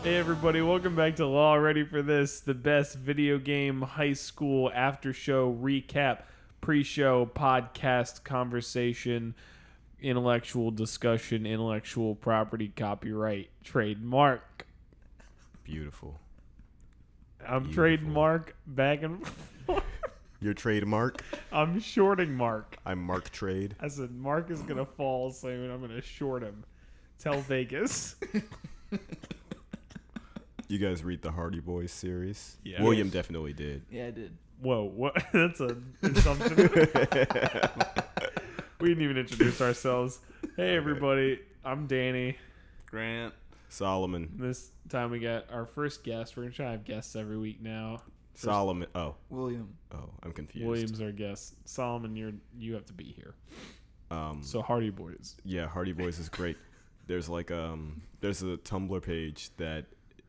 Hey everybody, welcome back to Law Ready for This, the best video game high school after show recap, pre-show podcast conversation, intellectual discussion, intellectual property, copyright, trademark. Beautiful. I'm trademark back and forth. Your trademark. I'm shorting Mark. I'm Mark Trade. I said Mark is gonna fall soon. I'm gonna short him. Tell Vegas. You guys read the Hardy Boys series? Yeah. William definitely did. Yeah, I did. Whoa, what? That's an assumption. We didn't even introduce ourselves. Hey, everybody. I'm Danny. Grant. Solomon. This time we got our first guest. We're going to try to have guests every week now. Solomon. Oh. William. Oh, I'm confused. William's our guest. Solomon, you have to be here. So Hardy Boys. Yeah, Hardy Boys is great. There's like there's a Tumblr page that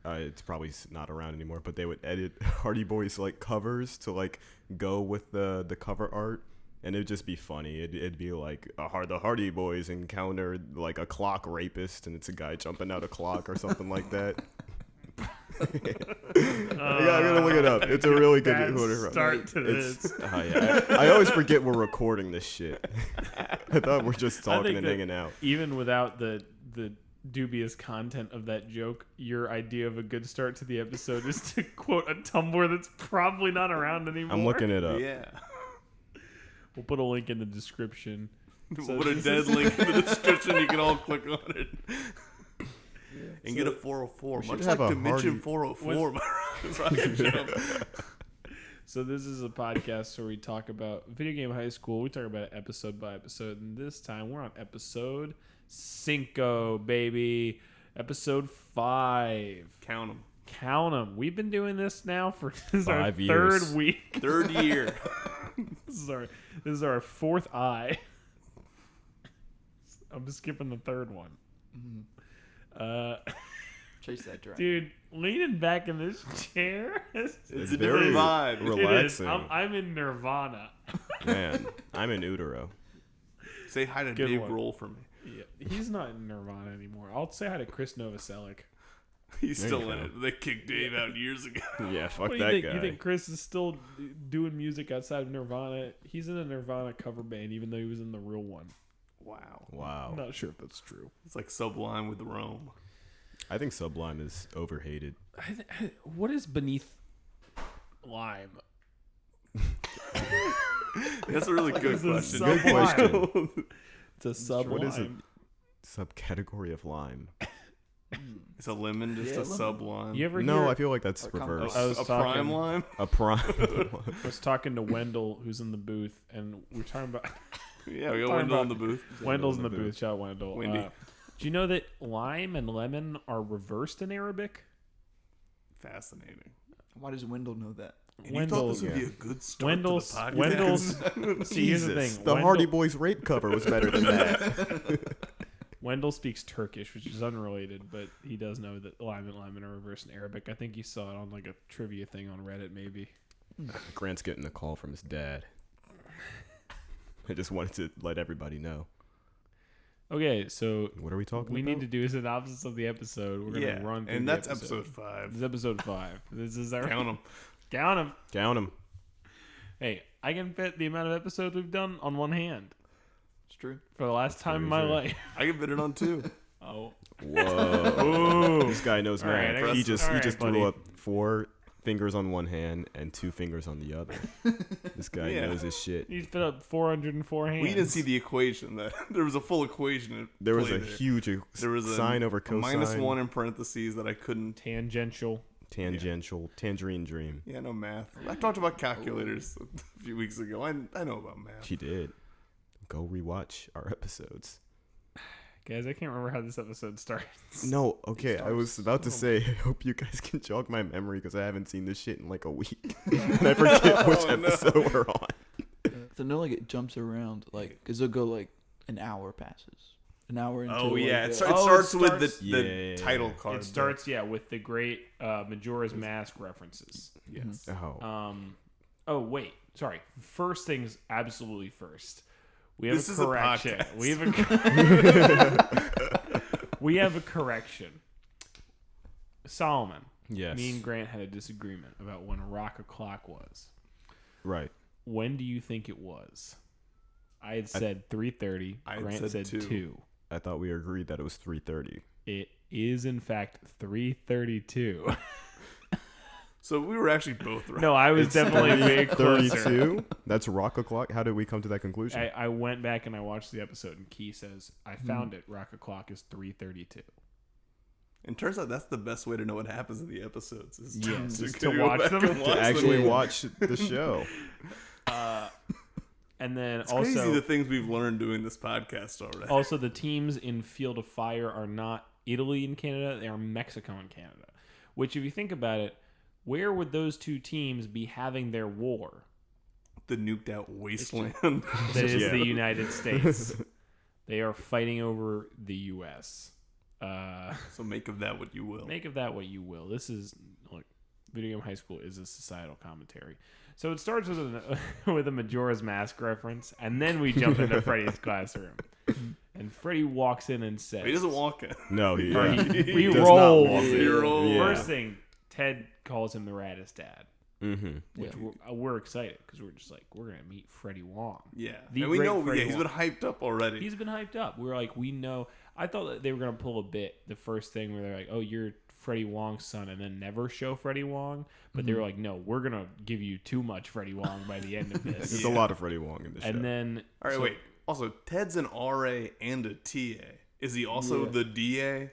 it's probably not around anymore, but they would edit Hardy Boys like covers to like go with the cover art, and it'd just be funny. It'd be like the Hardy Boys encounter like a clock rapist, and it's a guy jumping out a clock or something like that. I gotta look it up. It's a really good start to this. I always forget we're recording this shit. I thought we're just talking and hanging out. Even without the dubious content of that joke, your idea of a good start to the episode is to quote a Tumblr that's probably not around anymore. I'm looking it up. Yeah. We'll put a link in the description. We'll put a dead link in the description. You can all click on it. And get a 404. Much like Dimension 404. So this is a podcast where we talk about video game high school. We talk about it episode by episode. And this time we're on episode 5, baby. Episode 5. Count them. We've been doing this now for this is our 5 years. third week. Third year. This is our fourth eye. I'm just skipping the third one. Chase that dragon. Dude, leaning back in this chair. It's a very different vibe. relaxing. I'm in Nirvana. Man, I'm in utero. Say hi to Good Dave one. Grohl for me. Yeah, he's not in Nirvana anymore. I'll say hi to Chris Novoselic. He's There still you in go. it. They kicked Dave out years ago. Yeah, fuck What do you that think? guy. You think Chris is still doing music outside of Nirvana? He's in a Nirvana cover band, even though he was in the real one. Wow. Wow. I'm not sure if that's true. It's like Sublime with Rome. I think Sublime is overhated. What is beneath Lime? That's a really good It's a question. Good question. It's a sublime. What is it? Subcategory of lime. It's a lemon, just Yeah, a lemon. sub-lime. You ever No, hear? I feel like that's Or compost. reverse. I was a talking- prime lime? A prime. I was talking to Wendell, who's in the booth, and we were talking about Yeah, we got Talking Wendell about- in the booth. Wendell's in the booth. Shout out Wendell. Wendy. Do you know that lime and lemon are reversed in Arabic? Fascinating. Why does Wendell know that? And you thought this would be yeah. a good start Wendell's to the podcast? Wendell's. See, here's the Jesus, thing. the Wendell, Hardy Boys rape cover was better than that. Wendell speaks Turkish, which is unrelated, but he does know that lime and lemon are reversed in Arabic. I think he saw it on like a trivia thing on Reddit, maybe. Grant's getting a call from his dad. I just wanted to let everybody know. Okay, so What are we talking we about? need to do a synopsis of the episode. We're gonna Yeah, run through and the that's episode. episode 5. This is episode 5. This is our Count them. Count 'em. Count them. Hey, I can fit the amount of episodes we've done on one hand It's true. for the last time in my very true. life. I can fit it on 2. Oh, Whoa. This guy knows All right, math. I He guess- just all right, threw buddy. up 4 fingers on one hand and 2 fingers on the other. This guy Yeah. knows his shit. you fit up 404 hands. We didn't see the equation. That there was a full equation. At There was play a there. huge There was a sine over a cosine. -1 in parentheses that I couldn't. tangential. Tangential. Tangerine dream. Yeah, no math. I talked about calculators a few weeks ago. I know about math. She did. Go rewatch our episodes. Guys, I can't remember how this episode starts. No, okay. I was about to say, I hope you guys can jog my memory because I haven't seen this shit in like a week. And I forget which Oh, no. episode we're on. So no, like it jumps around, like because it'll go like an hour passes, an hour into. Oh yeah, like, it Oh, starts it with starts- the Yeah. title card. It starts, with the great Majora's Mask references. Yes. Oh. Oh, wait. Sorry. First things absolutely first. We have This a is a correction. podcast. We have a we have a correction. Solomon. Yes. Me and Grant had a disagreement about when a rock o'clock was. Right. When do you think it was? I had said 3:30. Grant said 2. I thought we agreed that it was 3:30. It is, in fact, 3:32. So we were actually both right. No, I was definitely way closer. 32? That's rock o'clock? How did we come to that conclusion? I went back and I watched the episode, and Key says, I found it. Rock o'clock is 3:32. And turns out that's the best way to know what happens in the episodes. Is Yes, to, is go to watch back them. and watch to actually them. watch the show. And then It's crazy the also, things we've learned doing this podcast already. also the teams in Field of Fire are not Italy and Canada; they are Mexico and Canada. Which, if you think about it, where would those two teams be having their war? The nuked out wasteland. That is the United States. They are fighting over the U.S. So make of that what you will. Make of that what you will. This is, look, Video Game High School is a societal commentary. So it starts with with a Majora's Mask reference, and then we jump into Freddy's classroom. And Freddy walks in and says... He doesn't walk in. No, he He does not rolls. walk in. He rolls. Yeah. First thing, Ted calls him the raddest dad. Mm-hmm. Which we're excited, because we're just like, we're going to meet Freddy Wong. Yeah. The And we great know Freddy he's Wong. been hyped up already. He's been hyped up. We're like, we know. I thought that they were going to pull a bit the first thing where they're like, oh, you're Freddie Wong's son, and then never show Freddie Wong. But they were like, no, we're going to give you too much Freddie Wong by the end of this. There's a lot of Freddie Wong in this show. And then... All right, wait. Also, Ted's an RA and a TA. Is he also the DA?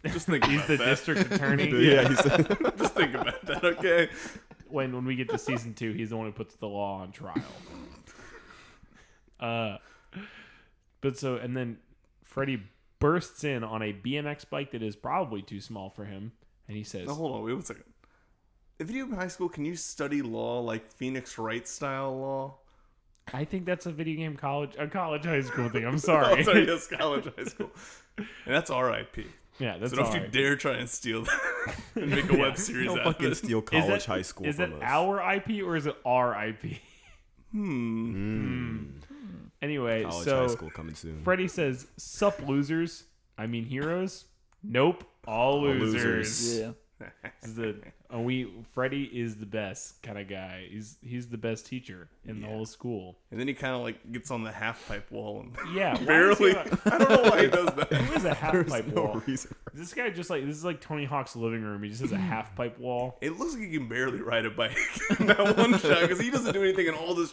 Just think He's about the that. district attorney. Yeah, he's Just think about that, okay? When we get to season 2, he's the one who puts the law on trial. But so, and then Freddie bursts in on a BMX bike that is probably too small for him, and he says, Now, hold on, wait 1 second. In Video Game High School, can you study law like Phoenix Wright style law? I think that's a a college high school thing. I'm Oh, sorry. sorry, yes, college high school. And that's RIP. Yeah, that's So don't all you right. dare try and steal that and make a web series Don't out of fucking it. steal Is college that- high school Is from it us. our IP or is it our IP? Anyway, College so high school coming soon. Freddie says, "Sup, losers? I mean heroes? Nope, all losers." losers. Yeah. Freddie is the best kind of guy. He's the best teacher in the whole school. And then he kind of like gets on the half pipe wall and Yeah, why is barely. he I don't know why he does that. Who has a half There's pipe no wall? reason. This guy just like this is like Tony Hawk's living room. He just has a half pipe wall. It looks like he can barely ride a bike in that one shot because he doesn't do anything, and all the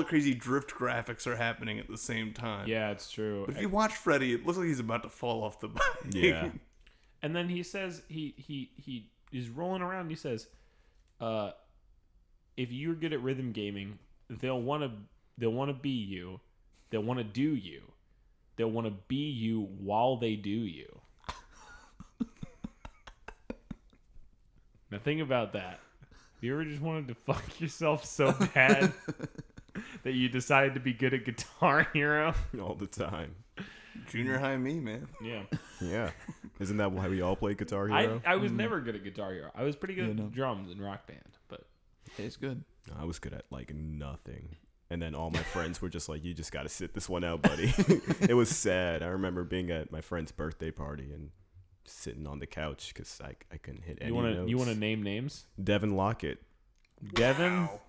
crazy drift graphics are happening at the same time. Yeah, it's true. But if you watch Freddy, it looks like he's about to fall off the bike. Yeah. And then he says he is rolling around and he says, if you're good at rhythm gaming, they'll want to be you. They'll want to do you. They'll want to be you while they do you. Now think about that. Have you ever just wanted to fuck yourself so bad that you decided to be good at Guitar Hero? All the time. Junior high me, man. Yeah. Yeah. Isn't that why we all play Guitar Hero? I was never good at Guitar Hero. I was pretty good Yeah, at no. drums and Rock Band, but It's good. I was good at like nothing. And then all my friends were just like, you just got to sit this one out, buddy. It was sad. I remember being at my friend's birthday party and sitting on the couch because I couldn't hit any notes. you want to name names? Devin Lockett. Devin. Wow.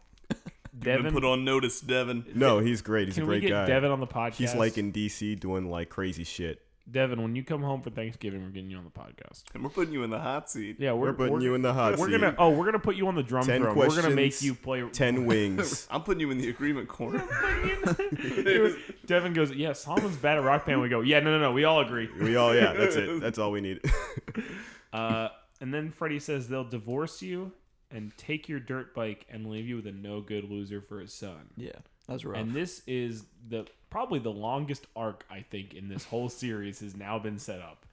You've Devin. been put on notice, Devin. No, he's great. He's Can a we great get guy. Devin on the podcast? He's like in DC doing like crazy shit. Devin, when you come home for Thanksgiving, we're getting you on the podcast. And we're putting you in the hot seat. Yeah, We're putting you in the hot We're seat. gonna put you on the drum 10 throne. We're gonna make questions, you play 10 wings. I'm putting you in the agreement corner. Devin goes, yeah, Solomon's bad at Rock Band. We go, yeah, no, we all agree. Yeah, that's it. That's all we need. And then Freddie says they'll divorce you and take your dirt bike and leave you with a no good loser for his son. Yeah, that's rough. And this is probably the longest arc I think in this whole series has now been set up,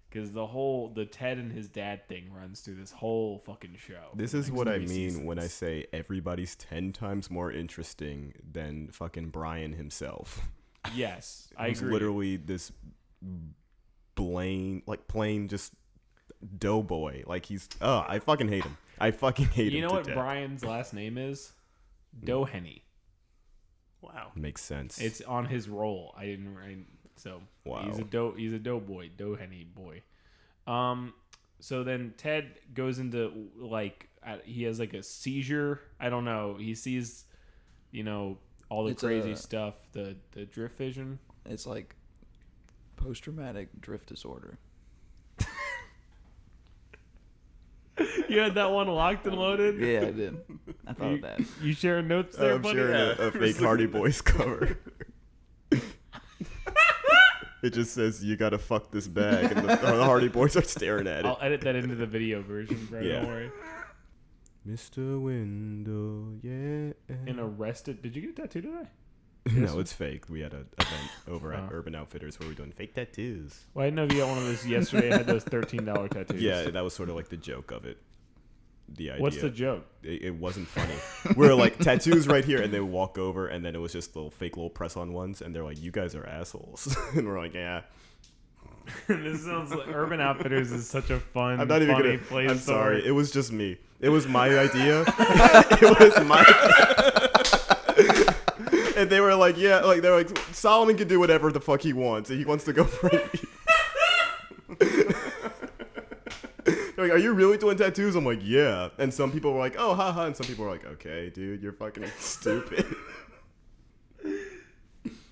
because the Ted and his dad thing runs through this whole fucking show. This is what I mean when I say everybody's 10 times more interesting than fucking Brian himself. Yes, I He's agree. literally this plain just doughboy. Like I fucking hate him. I fucking hate him. You know to what death. Brian's last name is? Dohenny. Wow. Makes sense. It's on his roll. I didn't write. So Wow. he's a doughboy, Dohenny boy. So then Ted goes into like he has like a seizure. I don't know. He sees, all the crazy stuff. The drift vision. It's like post-traumatic drift disorder. You had that one locked and loaded. Yeah, I did. I thought of that. You sharing notes there, I'm buddy? sharing a fake Hardy Boys cover. It just says, "You gotta fuck this bag," and the Hardy Boys are staring at it. I'll edit that into the video version, bro. Yeah. Don't worry. Mr. Window, yeah. And arrested. Did you get a tattoo today? No, it's fake. We had an event over at Urban Outfitters where we were doing fake tattoos. Well, I didn't know if you got one of those yesterday. I had those $13 tattoos. Yeah, that was sort of like the joke of it. The idea. What's the joke? It wasn't funny. We're like, tattoos right here, and they walk over, and then it was just little press-on ones, and they're like, "You guys are assholes," and we're like, "Yeah." This sounds like Urban Outfitters is such a fun, I'm not even funny gonna. place. I'm sorry. It was just me. It was my idea. It was my. And they were like, "Yeah," like they're like, "Solomon can do whatever the fuck he wants. He wants to go break." They're like, "Are you really doing tattoos?" I'm like, "Yeah." And some people were like, "Oh, haha," and some people were like, "Okay, dude, you're fucking stupid."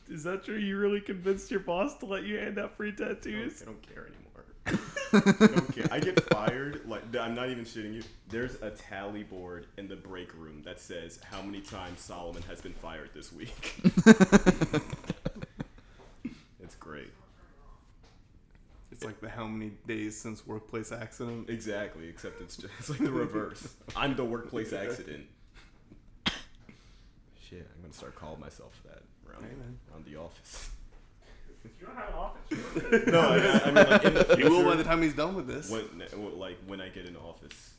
Is that true? You really convinced your boss to let you hand out free tattoos? I don't care anymore. I don't care. I get fired. Like, I'm not even shitting you. There's a tally board in the break room that says how many times Solomon has been fired this week. It's great. It's like the how many days since workplace accident. Exactly, except it's like the reverse. I'm the workplace accident. Shit, I'm gonna start calling myself that around the office. You don't have an office. No, I mean like in the future. He will by the time he's done with this. When I get in office.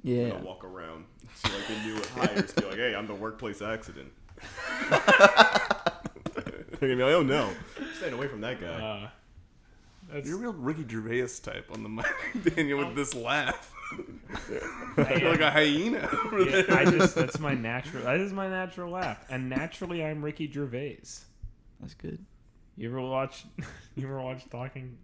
Yeah. I'll walk around to like the new hires, be like, "Hey, I'm the workplace accident." They're gonna be like, "Oh no, staying away from that guy." You're a real Ricky Gervais type on the mic, Daniel, with this laugh. You're like a hyena over there. That's my natural. That is my natural laugh, and naturally, I'm Ricky Gervais. That's good. You ever watch talking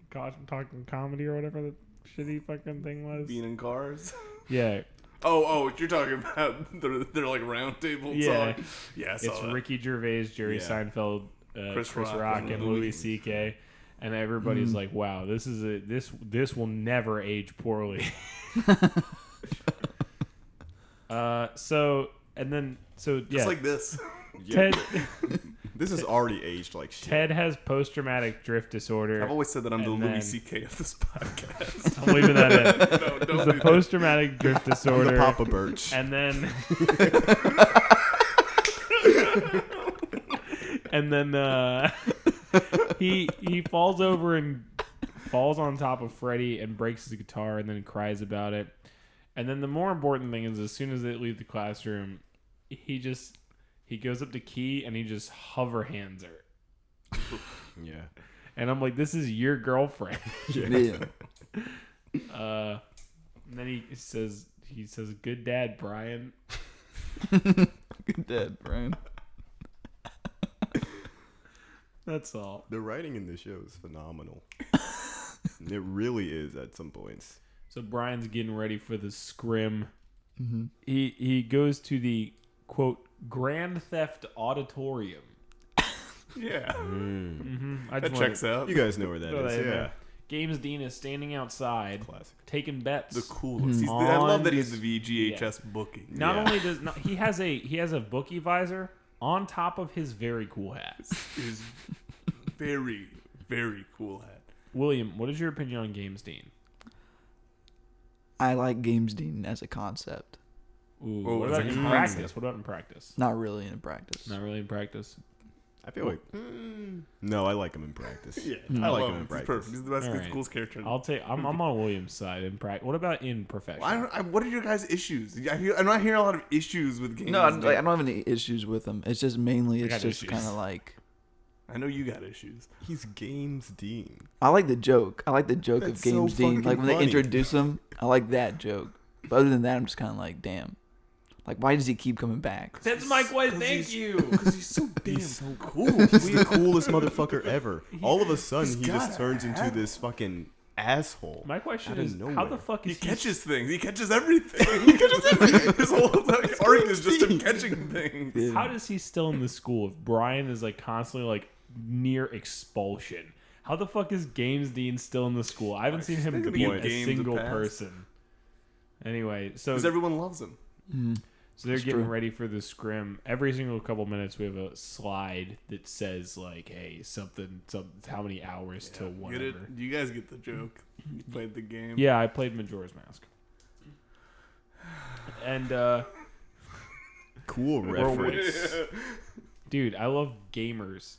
comedy or whatever the shitty fucking thing was? Being in cars. Yeah. Oh, what you're talking about? They're like round table Yeah. talk. Yeah, I saw It's that. Ricky Gervais, Jerry Yeah. Seinfeld, Chris Chris Rock, Rock, and Louis C.K. And everybody's like, "Wow, this will never age poorly." So yeah, Just like this. Yeah. Ted. This is already aged like shit. Ted has post-traumatic drift disorder. I've always said that I'm the And Louis then- C.K. of this podcast. I'm leaving that in. No, It's don't a do that. post-traumatic drift I'm disorder. the Papa Birch. And then he falls over and falls on top of Freddy and breaks his guitar and then cries about it. And then the more important thing is, as soon as they leave the classroom, he goes up to Key and he just hover hands her. Yeah. And I'm like, this is your girlfriend. Yeah. And then he says, "Good dad, Brian." Good dad, Brian. That's all. The writing in this show is phenomenal. It really is at some points. So Brian's getting ready for the scrim. Mm-hmm. He goes to the quote Grand Theft Auditorium. Yeah. That That checks out. You guys know where that Throw is, that in yeah. there. Games Dean is standing outside, Classic. taking bets. The coolest. I love that he's the VGHS Yeah. bookie. Not Yeah. only does he has a bookie visor on top of his very cool hat. His very, very cool hat. William, what is your opinion on Games Dean? I like Games Dean as a concept. Ooh, Oh, what it's about like in a practice? What about in practice? Not really in practice. Not really in practice. I feel like no, I like him in practice. Yeah, I like love him in He's practice. perfect. He's the best. All He's right. the coolest character. I'm on William's side in practice. What about in profession? What are your guys' issues? I'm not hearing a lot of issues with games. No, I don't have any issues with him. It's just mainly, it's got just issues. kind of like, I know you got issues. He's Games Dean. I like the joke. I like the joke That's of Games so Dean. fucking Like when they funny. introduce him, I like that joke. But other than that, I'm just kind of like, damn. Like, why does he keep coming back? That's Mike White. Thank you. Because he's so damn cool. He's the coolest motherfucker ever. All of a sudden, he's he just gotta turns into have this fucking asshole. My question out of is, how nowhere. the fuck He is catches things. He catches everything. He catches everything. His whole like, arc is just him catching things. Yeah. How does he still in the school if Brian is like constantly like near expulsion? How the fuck is Games Dean still in the school? I haven't seen him Think of beat the a games single of past. person. Anyway, so Because everyone loves him. So they're That's getting true. ready for the scrim. Every single couple minutes, we have a slide that says like, "Hey, something, how many hours till Get whatever." it? You guys get the joke. You played the game. Yeah, I played Majora's Mask, and Cool reference. dude, I love gamers.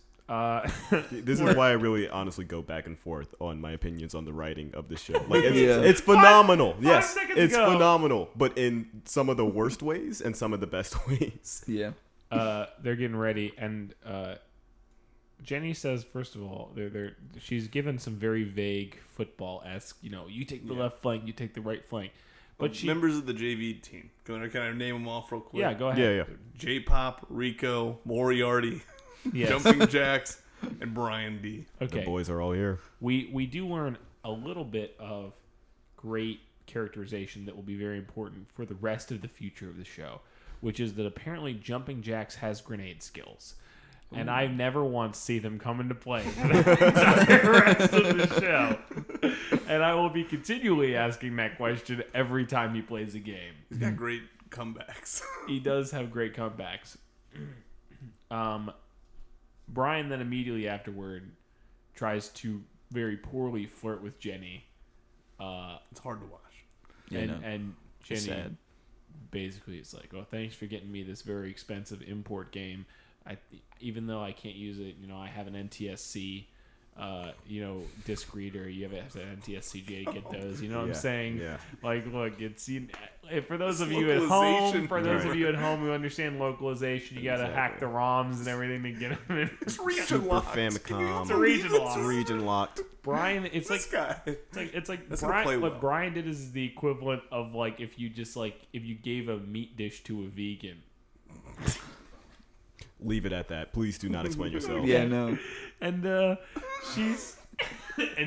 This is why I really honestly go back and forth on my opinions on the writing of the show. Like it's, Yeah. it's phenomenal. Yes, seconds it's ago. phenomenal, but in some of the worst ways and some of the best ways. Yeah. They're getting ready, and Jenny says, first of all, she's given some very vague football-esque. You take the left flank, you take the right flank. But she, Members of the JV team. Can I name them off real quick? yeah, go ahead. Yeah. J-Pop, Rico, Moriarty, Yes. Jumping Jacks, and Brian D. Okay. The boys are all here. We do learn a little bit of great characterization that will be very important for the rest of the future of the show, which is that apparently Jumping Jacks has grenade skills. And I never once see them come into play for the entire rest of the show. And I will be continually asking that question every time he plays a game. He's got great comebacks. He does have great comebacks. Brian then immediately afterward tries to very poorly flirt with Jenny. It's hard to watch. Yeah, no. And Jenny Sad. basically is like, "Oh, thanks for getting me this very expensive import game. Even though I can't use it, I have an NTSC, disc reader. You have an NTSCJ to get those. You know what I'm Yeah, saying? yeah. Like, look, for those It's of you at home, localization. who understand localization, you got to hack the ROMs and everything to get them in. It's region Super locked. Famicom. It's a region lock. It's region locked. Brian, it's This like guy. it's like That's gonna Brian. play What well. Brian did is the equivalent of like if you gave a meat dish to a vegan. Leave it at that. Please do not explain yourself. Yeah, no. And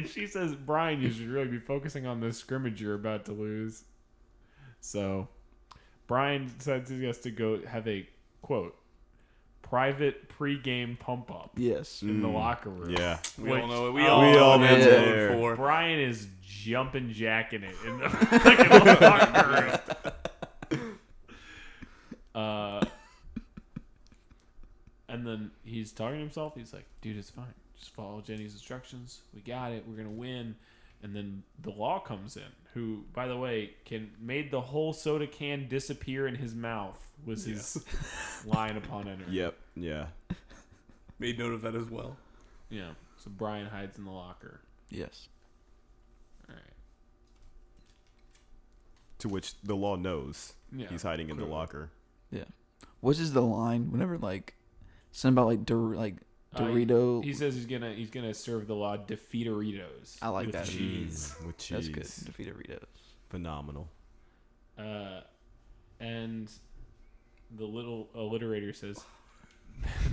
she says, "Brian, you should really be focusing on this scrimmage you're about to lose." So Brian decides he has to go have a quote private pre-game pump up Yes. in the locker room. Yeah. We all know it. We Oh, all we know all what been it's going there. for. Brian is jumping jacking it in the fucking locker room. And then he's talking to himself. He's like, "Dude, it's fine. Just follow Jenny's instructions. We got it. We're gonna win." And then the law comes in, who, by the way, made the whole soda can disappear in his mouth. Was his line upon entering. Yep. Yeah. Made note of that as well. Yeah. So Brian hides in the locker. Yes. All right. To which the law knows Yeah, he's hiding in the clearly. locker. Yeah. What is the line? Whenever something about Dorito. He says he's gonna serve the law defeateritos. I like with that. cheese. With cheese. That's good. Defeat Doritos. Phenomenal. And the little alliterator says,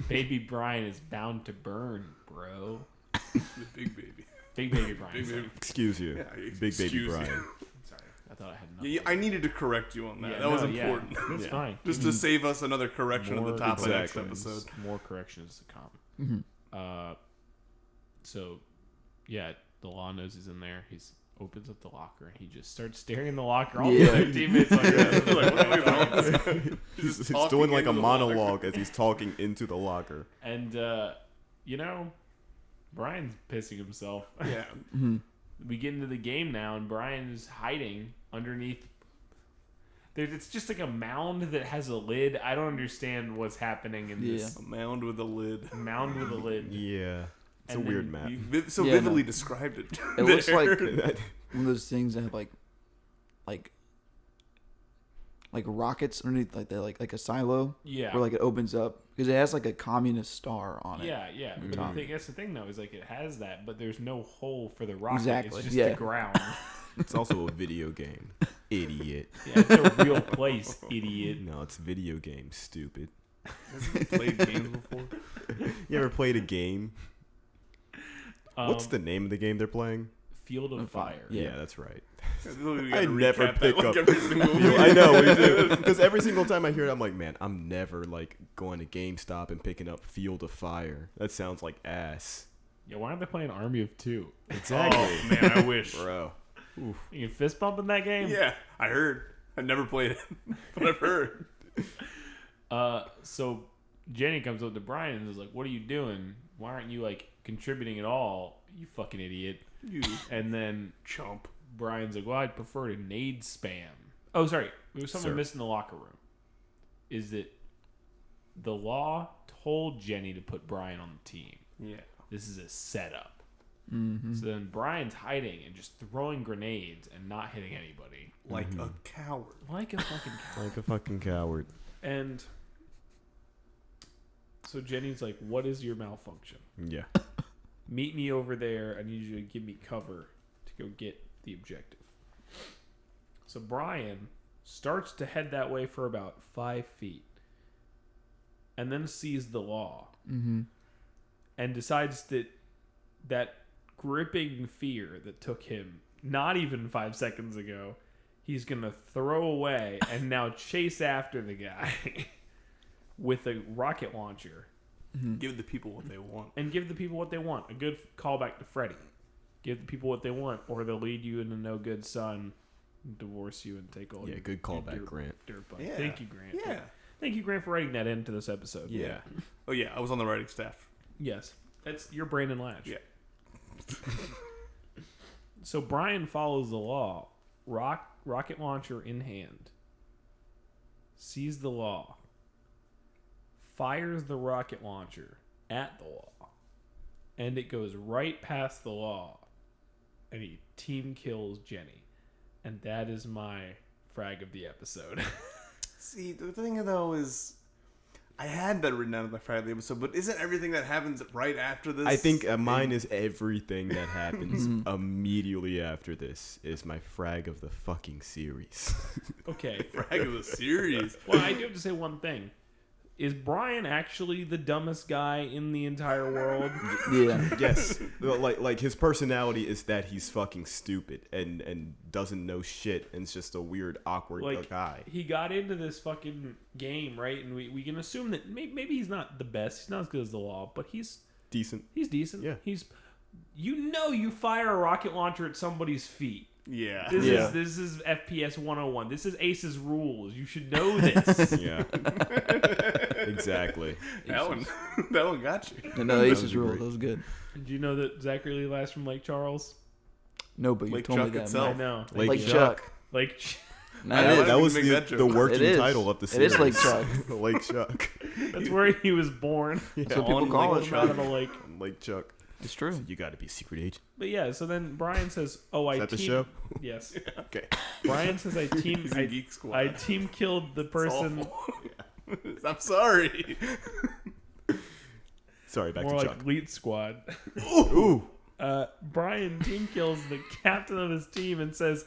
"Baby Brian is bound to burn, bro." The big baby. Big baby Brian. Big sorry. baby. Excuse you. Yeah, Big baby excuse you. Brian. Sorry, I thought I had enough. Yeah, I needed to correct you on that. That was important. Yeah, that's Yeah. fine. Just to save us another correction at More the top of next corrections. episode. More corrections to come. Mm-hmm. So, yeah, the law knows he's in there. He's opens up the locker and he just starts staring in the locker. All the Yeah. other teammates like, Like, what are we doing? He's talking doing like a into the locker. monologue as he's talking into the locker. And Brian's pissing himself. Yeah. We get into the game now, and Brian is hiding underneath. It's just like a mound that has a lid. I don't understand what's happening in this A mound with a lid. mound with a lid. Yeah. It's And a weird then map. You so Yeah, vividly no. described it. It looks there. like one of those things that have like rockets underneath, like a silo. Yeah. Where it opens up because it has like a communist star on it. Yeah. But Tommy. that's the thing, though, is like it has that, but there's no hole for the rocket. Exactly, It's just yeah. the ground. It's also a video game. Idiot. Yeah, it's a real place, idiot. No, it's a video game. Stupid. Hasn't he played games before? You ever played a game? What's the name of the game they're playing? Field of Fire. Yeah, that's right. We I gotta never recap that, pick like, up. every single week. I know we do, because every single time I hear it, I'm like, man, I'm never like going to GameStop and picking up Field of Fire. That sounds like ass. Yeah, why aren't they playing Army of Two? Exactly, Oh man, I wish. bro. Oof. You can fist bump in that game? Yeah, I heard. I've never played it, but I've heard. So Jenny comes up to Brian and is like, "What are you doing? Why aren't you like contributing at all? You fucking idiot!" You And then chump. Brian's like, "Well, I'd prefer to nade spam." Oh, sorry, there was something Sir. missing in the locker room. Is that the law told Jenny to put Brian on the team? Yeah. This is a setup. Mm-hmm. So then Brian's hiding and just throwing grenades and not hitting anybody. Like a coward. Like a fucking cow. Like a fucking coward. And so Jenny's like, "What is your malfunction? Yeah. Meet me over there. I need you to give me cover to go get the objective." So Brian starts to head that way for about 5 feet and then sees the law Mm-hmm. and decides that gripping fear that took him not even 5 seconds ago, he's going to throw away and now chase after the guy with a rocket launcher Give the people what they want. and give the people what they want. A good callback to Freddy. Give the people what they want, or they'll lead you into no good son, divorce you, and take all Yeah, your good your callback, Grant. dirt bike. Yeah. Thank you, Grant. Yeah. Thank you, Grant, for writing that into this episode. Yeah. Oh yeah, I was on the writing staff. Yes. That's your Brandon Latch. Yeah. So Brian follows the law, rocket launcher in hand, sees the law, fires the rocket launcher at the law, and it goes right past the law, and he team kills Jenny. And that is my frag of the episode. See, the thing though is, I had that written down in my frag of the episode, but isn't everything that happens right after this? I think mine is everything that happens immediately after this is my frag of the fucking series. Okay. frag of the series. Well, I do have to say one thing. Is Brian actually the dumbest guy in the entire world? Yeah. Yes, like his personality is that he's fucking stupid and doesn't know shit and is just a weird, awkward Like, guy. he got into this fucking game, right? And we can assume that maybe he's not the best. He's not as good as the law, but he's Decent. decent. Yeah. He's, you fire a rocket launcher at somebody's feet. Yeah. This is FPS 101. This is Ace's rules. You should know this. Yeah. Exactly. that one got you. No, Ace's was rule. great. That was good. Did you know that Zachary Lee Last from Lake Charles? No, but you Lake told me Chuck that. itself. I know. Like Chuck. Lake. No, I it know, is. That was make that joke. the working It is. title of the It series. is Lake Chuck. Lake Chuck. That's where he was born. That's what people call it. Out of a lake. Lake Chuck. It's true. You got to be a secret agent. But yeah, so then Brian says, "Oh, I Is that the team." show? Yes. Okay. Brian says, "I team. He's in Geek Squad. I team killed the It's person." awful. I'm sorry. Sorry, back More to like Chuck. Elite Squad. Ooh. Brian team kills the captain of his team and says,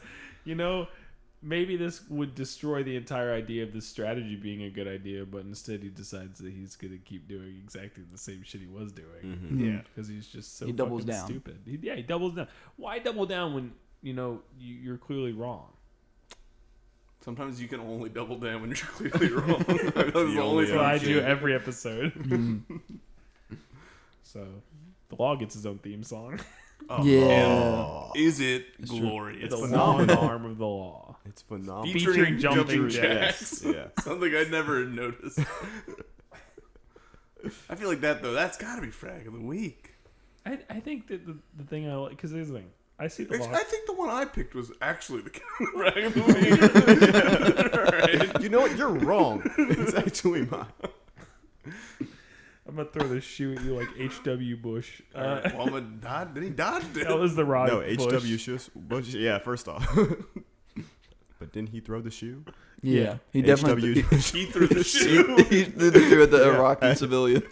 maybe this would destroy the entire idea of this strategy being a good idea, but instead he decides that he's going to keep doing exactly the same shit he was doing. Mm-hmm. Yeah. Because he's just so He doubles fucking down. stupid. He doubles down. Why double down when, you're clearly wrong? Sometimes you can only double down when you're clearly wrong. That's the only only That's what I time. do every episode. So, the law gets his own theme song. Oh, Yeah. Is it It's true. glorious? The long phenomenal. arm of the law. It's phenomenal. Featuring jumping jacks. Yeah. Something I'd never noticed. I feel like that's got to be frag of the week. I think that the thing I like, because here's the thing. I see the Actually, law. I think the one I picked was actually the frag of the week. All right. You know what? You're wrong. It's actually mine. I'm going to throw this shoe at you like H.W. Bush. Obama died. Did he dodge it? That was the Rod No, Bush. H.W. Bush. Yeah, first off. But didn't he throw the shoe? Yeah. He definitely. H.W. He threw the shoe. He threw the shoe at the Iraqi civilian.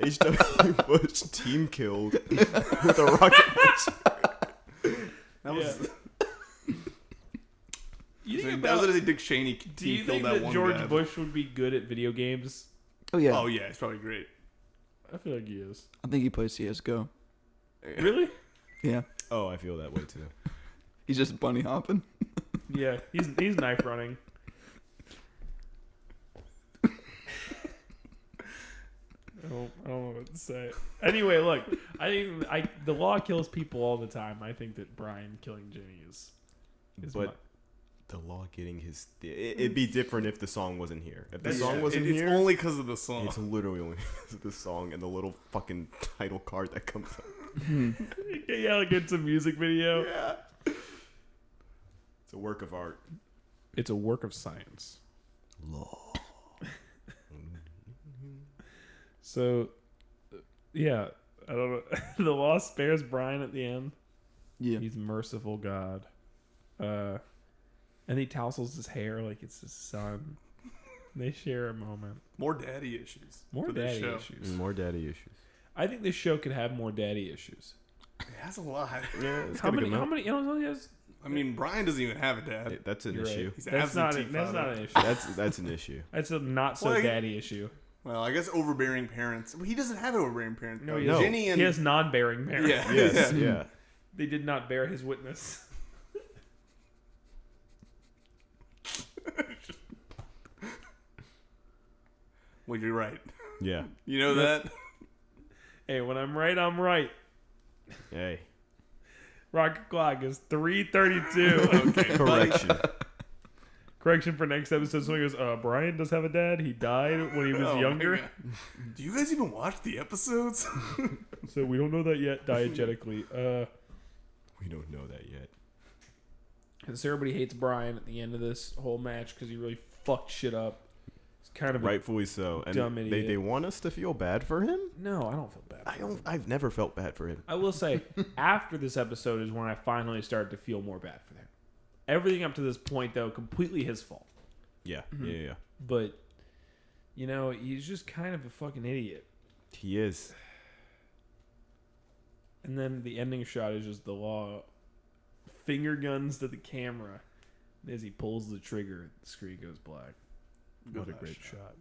H.W. Bush team killed with a rocket launcher. That was. You think That was about, what Dick Cheney. do you killed think that that one George guy. Bush would be good at video games? Oh yeah. Oh yeah, it's probably great. I feel like he is. I think he plays CS:GO. Really? Yeah. Oh, I feel that way too. He's just bunny hopping. Yeah, he's knife running. I don't know what to say. Anyway, look, I think the law kills people all the time. I think that Brian killing Jenny is But the law getting his... It'd be different if the song wasn't here. If the That's- song wasn't It's here... only because of the song. It's literally only because of the song and the little fucking title card that comes up. yeah, like it's a music video. Yeah. It's a work of art. It's a work of science. Law. So, yeah, I don't know. The law spares Brian at the end. Yeah. He's merciful God. And he tousles his hair like it's his son. They share a moment. More daddy issues. More for this daddy show. issues. More daddy issues. I think this show could have more daddy issues. It has a lot. Yeah, it's How got a many? good How amount. many? You know, it only has, I mean, Brian doesn't even have a dad. That's an you're right. issue. He's That's not. absentee That's not father. an issue. That's an issue. That's a not so Well, daddy issue. Well, I guess overbearing parents. Well, he doesn't have overbearing parents. No, though. he, No. Jenny and he has non-bearing parents. yeah, Yes, yeah. yeah. They did not bear his witness. Well, you're right. Yeah. You know that. Hey, when I'm right, I'm right. Hey. Rocket clock is 3:32. Okay, Correction. Correction for next episode. So he goes, Brian does have a dad. He died when he was Oh my younger. God. Do you guys even watch the episodes? So we don't know that yet diegetically. We don't know that yet. And so everybody hates Brian at the end of this whole match because he really fucked shit up. It's kind of Rightfully so. And dumb they idiot. want us to feel bad for him? No, I don't feel bad. For him. I've never felt bad for him. I will say, after this episode is when I finally started to feel more bad for him. Everything up to this point, though, completely his fault. Yeah. Mm-hmm. Yeah. But, you know, he's just kind of a fucking idiot. He is. And then the ending shot is just the law finger guns to the camera. As he pulls the trigger, the screen goes black. What a Good great shot. shot.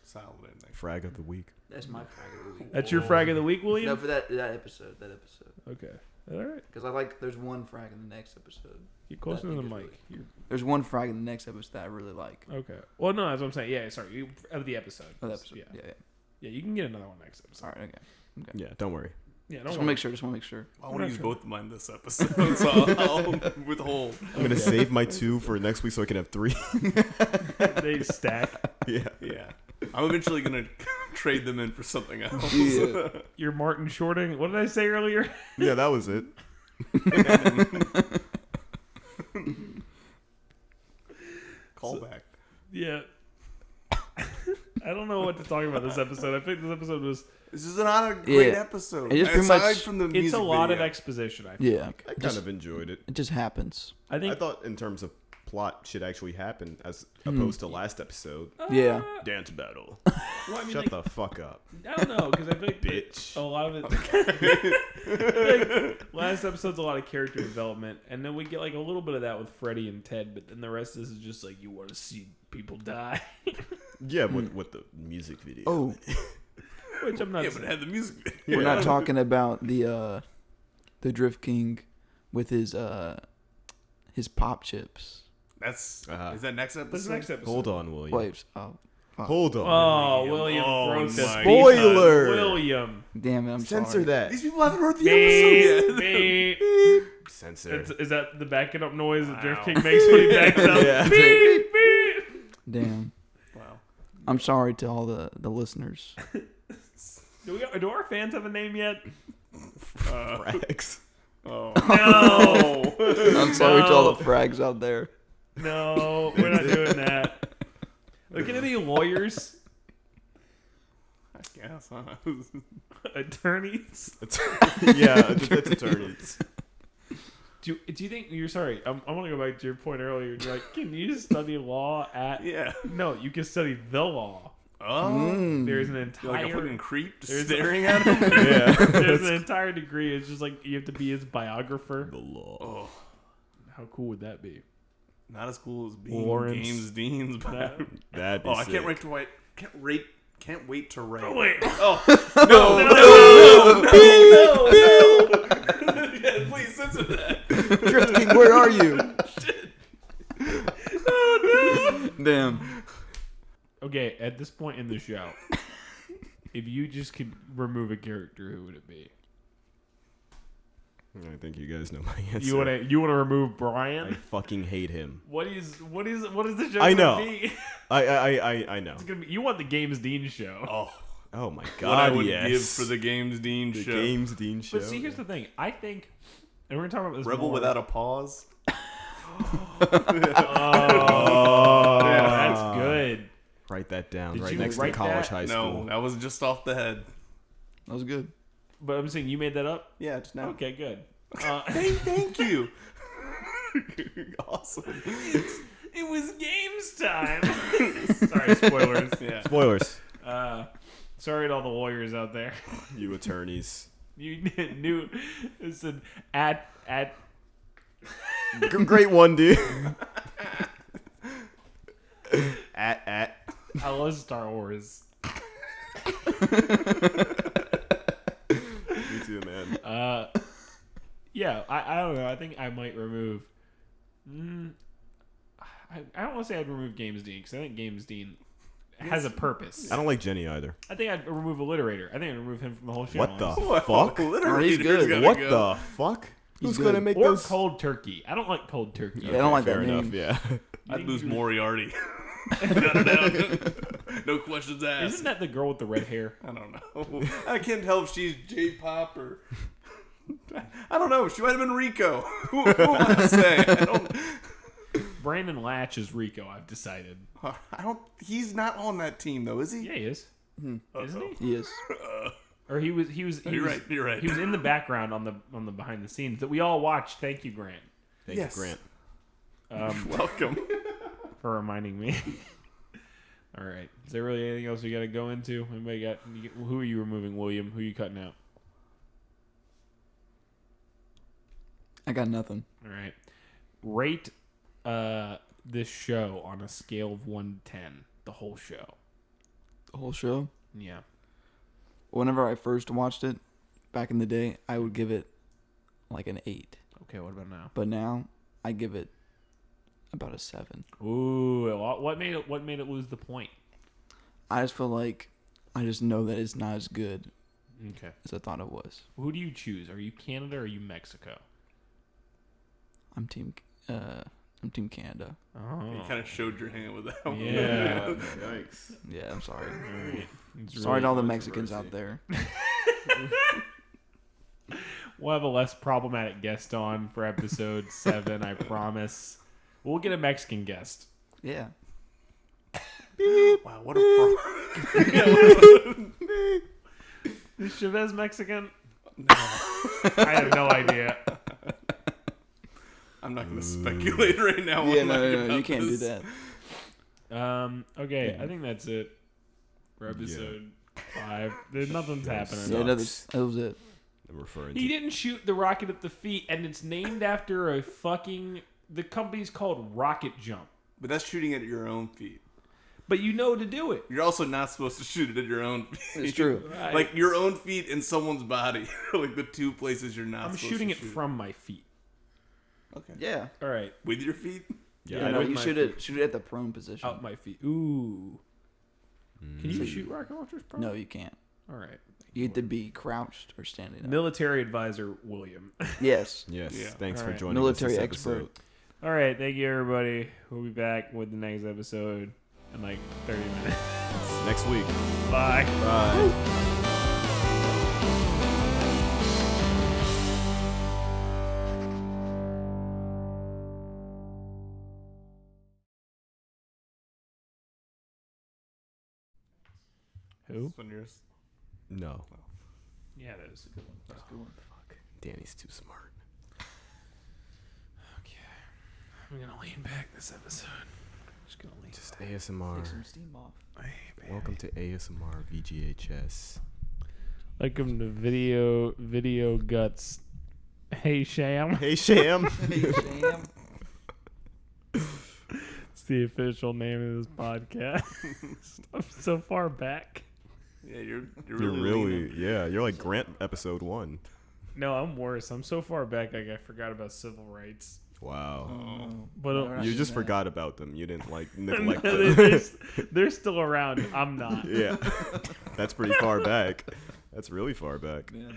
Solid ending. Frag of the week. That's my frag of the week. That's your frag of the week, William? No, for that episode. Okay. All right. Because there's one frag in the next episode. Get closer to That the thing is mic. There's one frag in the next episode that I really like. Okay. Well, no, that's what I'm saying. Yeah, sorry. Of the episode. Oh, that episode. Yeah. Yeah. Yeah, you can get another one next episode. All right. Okay. Yeah, don't worry. Yeah, Just don't want to make sure. I want We're to not use trying- both of mine this episode, so I'll withhold. I'm going to save my 2 for next week so I can have 3. They stack. Yeah. Yeah. I'm eventually going to trade them in for something else. Yeah. You're Martin Shorting. What did I say earlier? Yeah, that was it. Callback. Yeah. I don't know what to talk about this episode. I think this episode was... This is not a great Yeah. episode. It is pretty Aside much- from the It's music a lot of video. exposition, I feel Yeah. like. I kind of enjoyed it. It just happens. I think... I thought in terms of plot shit actually happened as opposed to last episode. Yeah. Dance battle. Well, I mean, Shut like, the fuck up. I don't know, because I feel like Bitch. a lot of it... like, last episode's a lot of character development, and then we get like a little bit of that with Freddy and Ted, but then the rest of this is just like, you want to see people die. Yeah, with the music video. Oh, Which I'm not... Yeah, but it had the music video. we're not talking about the Drift King with his pop chips. That's... Uh-huh. Is that next episode? This next episode. Hold on, William. Wait. Oh, fuck. Hold on. Oh, William Oh, broke the my Spoiler. William. Damn it! I'm Censor sorry. that. These people haven't heard the Beep, episode yet. beep. Censor. Is that the backing up noise that Drift Wow. King makes when he backs up? Yeah. Beep, beep. Damn. Wow. I'm sorry to all the listeners. Do our fans have a name yet? Frags. Oh. No. I'm sorry to all No. the frags out there. No, we're not doing that. We're gonna be lawyers, I guess, huh? attorneys. Yeah, that's attorneys. Do you think you're sorry? I want to go back to your point earlier. You're like, can you study law at? Yeah. No, you can study the law. Oh. There's an You're like a entire fucking creep just There's- staring at him? Yeah. there's an entire degree. It's just like you have to be his biographer. The law. Oh. How cool would that be? Not as cool as being Lawrence. James Dean's That- bio. That'd be Oh, I sick. can't wait to write. Can't wait to write. Oh wait. Oh No. Please censor that. Drift King, where are you? Oh no! Damn. Okay, at this point in the show, if you just could remove a character, who would it be? I think you guys know my answer. You wanna remove I Brian? fucking hate him. What is the show I gonna know. be? I know. It's gonna be, you want the Games Dean show. Oh my What I god, would yes. give for the Games Dean The show. Games Dean show. But see, here's the thing. I think, and we're gonna talk about this Rebel more. Without a Pause. Oh, that's good. Write that down. Did Right you next to write college that? high school. No, that was just off the head. That was good. But I'm saying you made that up? Yeah, just now. Okay, good. Thank you. Awesome. It was games time. Sorry, spoilers. Yeah. Spoilers. Sorry to all the lawyers out there. You attorneys. You knew it's an at Great one, dude. at. I love Star Wars. Me too, man. Yeah, I don't know. I think I might remove. I don't want to say I'd remove Games Dean because I think Games Dean has a purpose. I don't like Jenny either. I think I'd remove Alliterator. I think I'd remove him from the whole show. What the honestly. fuck? Literally, he's good. gotta What go. the fuck? He's Who's good. gonna make Or those? Cold Turkey. I don't like Cold Turkey. Yeah, I don't like Fair that enough. name. Yeah. I'd lose Moriarty. Got it out. No questions asked. Isn't that the girl with the red hair? I don't know. I can't tell if she's J-pop or... I don't know. She might have been Rico. Who am I to say? I don't... Brandon Latch is Rico. I've decided. He's not on that team, though, is he? Yeah, he is. Isn't he? He is. Or he was. You're right. You're right. He was in the background on the behind the scenes that we all watched. Thank you, Grant, Thank Yes. you, Grant. Welcome. for reminding me. All right. Is there really anything else we got to go into? Anybody got? Who are you removing, William? Who are you cutting out? I got nothing. All right. Rate this show on a scale of 1 to 10. The whole show. The whole show. Yeah. Whenever I first watched it, back in the day, I would give it like an 8. Okay. What about now? But now, I give it about a 7. Ooh. What made it lose the point? I just feel like I just know that it's not as good Okay. as I thought it was. Who do you choose? Are you Canada or are you Mexico? I'm Team Canada. Oh. You kind of showed your hand with that one. Yeah. Yikes. Yeah, I'm sorry. Alright. It's Sorry to all the really Mexicans out there. We'll have a less problematic guest on for episode 7, I promise. We'll get a Mexican guest. Yeah. Wow, what a Is Chavez Mexican? I have no idea. I'm not going to speculate right now. Yeah, on no, you can't do this. that. Okay, I think that's it for episode 5. There's nothing's happening. Yeah, that was it. I'm referring He to. didn't shoot the rocket at the feet, and it's named after a fucking... The company's called Rocket Jump. But that's shooting at your own feet. But you know to do it. You're also not supposed to shoot it at your own feet. It's true. Right. Like your own feet and someone's body. Like the two places you're not I'm supposed shooting to it shoot. from my feet. Okay. Yeah. All right. With your feet? Yeah, I no, with you my shoot it at the prone position. Out my feet. Ooh. Can you shoot rocket launchers, bro? No, you can't. All right. You have to be crouched or standing up. Military advisor William. Yes. Yes. Yeah. Thanks All for right. joining Military us this expert. episode. All right. Thank you, everybody. We'll be back with the next episode in like 30 minutes. Next week. Bye. Bye. Who? This one yours. No. Yeah, that is a good one. That's a good one. Fuck. Danny's too smart. Okay. I'm going to lean back this episode. Just going to lean. Just ASMR. Take some steam off. Welcome to ASMR VGHS. Welcome to Video Guts. Hey, Sham. Hey, Sham. Hey, Sam. It's the official name of this podcast. I'm so far back. Yeah, you're You're really really, leaning. yeah. You're like Grant episode 1. No, I'm worse. I'm so far back, like I forgot about civil rights. Wow. But We're not You doing just that. forgot about them. You didn't like they're, neglect them. they're still around. I'm not. Yeah. That's pretty far back. That's really far back. Man.